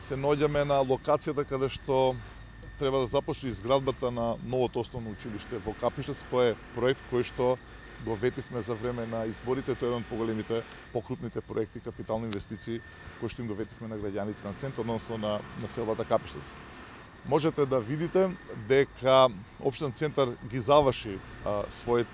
се наоѓаме на локацијата каде што треба да започне изградбата на новото основно училиште во Капиштец. Тоа е проект кој што го ветивме за време на изборите. Тоа е еден од поголемите, покрупните проекти, капитални инвестиции кои што им го ветивме на граѓаните на центар, односно на населбата Капиштец. Можете да видите дека општина Центар ги заврши својот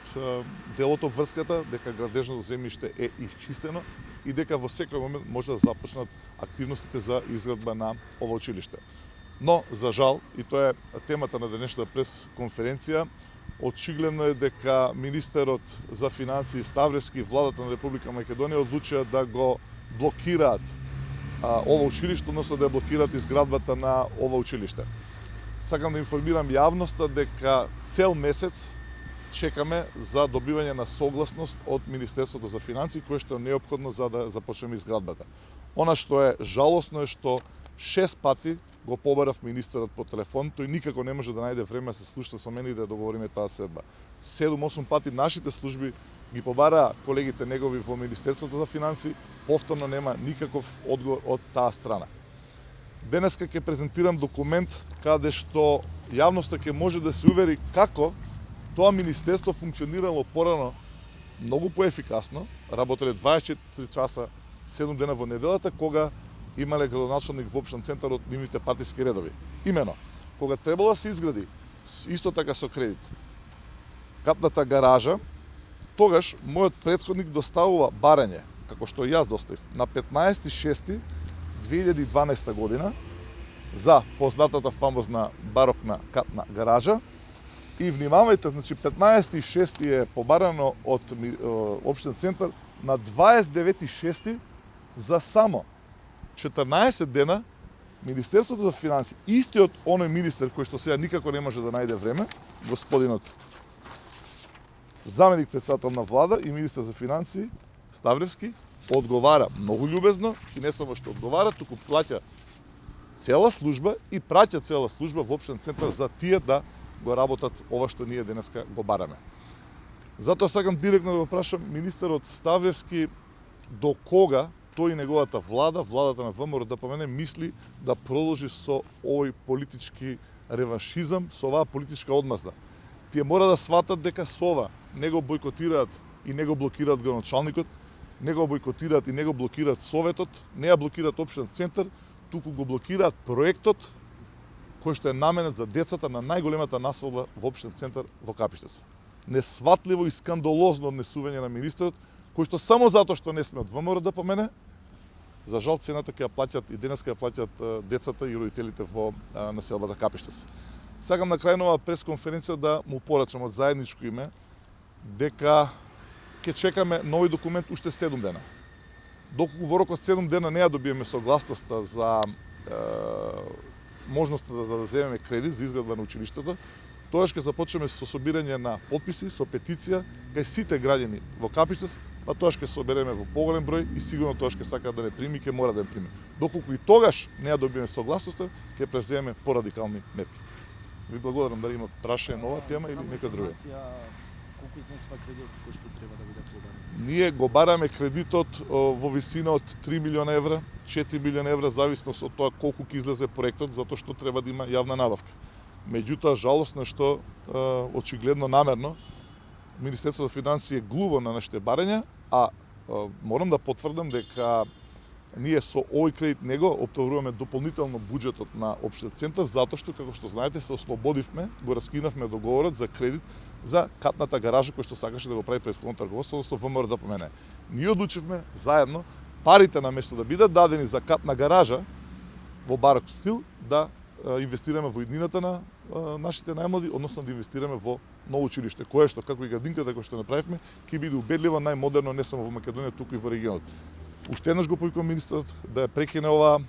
дел од обврската, дека градежното земјиште е исчистено и дека во секој момент може да започнат активностите за изградба на ова училиште. Но, за жал, и тоа е темата на денешната прес-конференција, очигледно е дека министерот за финансии Ставревски и владата на Република Македонија одлучија да го блокираат ова училиште, односно да ја блокираат изградбата на ова училиште. Сакам да информирам јавноста дека цел месец чекаме за добивање на согласност од Министерството за финансии, кое што е неопходно за да започнеме изградбата. Она што е жалосно е што 6 пати го побарав министерот по телефон, тој никако не може да најде време да се слуша со мене и да договориме таа седба. 7-8 пати нашите служби ги побараа колегите негови во Министерството за финансии, повторно нема никаков одговор од таа страна. Денеска ќе презентирам документ каде што јавноста ќе може да се увери како тоа министерство функционирало порано многу поефикасно, работеле 24 часа 7 дена во неделата, кога имале градоначалник во општин Центар од нивните партиски редови. Имено, кога требало да се изгради, исто така со кредит, катната гаража, тогаш мојот претходник доставува барање, како што јас доставив, на 15.6.2012 година за познатата фамозна барокна катна гаража. И внимавајте, значи 15.6 е побарано од општин Центар на 29.6 за само 14 дена Министерството за финансии, истиот оној министер кој што сега никако не може да најде време, господинот заменик председател на влада и министер за финансии Ставревски, одговара многу љубезно и не само што одговара, туку плаќа цела служба и праќа цела служба во општин Центар за тие да го работат ова што ние денеска го бараме. Затоа сакам директно да го прашам министерот Ставревски до кога тој и неговата влада, владата на ВМРО ДПМН мисли да продолжи со овој политички реваншизам, со оваа политичка одмазда. Тие мора да сватат дека со ова не го бойкотираат и не го блокираат градоначалникот, не го бойкотираат и не го блокираат Советот, не ја блокираат општин Центар, туку го блокираат проектот кој што е наменет за децата на најголемата населба во општин Центар во Капиштец. Несватливо и скандалозно однесување на министерот, кој што само затоа што не сме од ВМРО ДПМН, за жал цената ќе ја плаќат и денеска ја плаќат децата и родителите во населбата Капиштец. Сакам на крај на оваа пресконференција да му порачам од заедничко име дека ќе чекаме нови документ уште 7 дена. Доколку во рокот 7 дена не ја добиеме согласноста за можноста да земеме кредит за изградба на училиштето, тогаш ќе започнеме со собирање на потписи, со петиција кај сите граѓани во Капиштец, па тогаш ќе собереме во поголем број и сигурно тогаш ќе сака да не прими и ќе мора да не прими. Доколку и тогаш не ја добиеме согласноста, ќе преземеме порадикални мерки. Ви благодарам дали има прашање на оваа тема или нека друга. Колку изнесува кредитот кој што треба да биде побаран? Ние го бараме кредитот во висина од 3 милиона евра, 4 милиона евра, зависност од тоа колку ќе излезе проектот, затоа што треба да има јавна набавка. Меѓутоа, жалосно е што очигледно намерно Министерството за финансии глува на нашите барања, а морам да потврдам дека ние со овој кредит не го оптовруваме дополнително буџетот на општин Центар, затоа што, како што знаете, се ослободивме, го раскинавме договорот за кредит за катната гаража кој што сакаше да го прави претходното рководство, односно ВМРО ДПМН. Ние одлучивме заедно парите на место да бидат дадени за катна гаража во барок стил, да инвестираме во иднината на нашите најмлади, односно да инвестираме во ново училиште, кое што, како и градинката кој што направивме, ќе биде убедливо најмодерно не само во Македонија, туку и во регионот. Уште еднаш го повикувам министерот да ја прекине оваа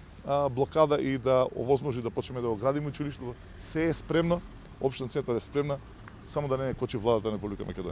блокада и да овозможи да почнеме да го градиме училиштето. Се е спремно, општина Центар е спремна, само да не кочи владата на Република Македонија.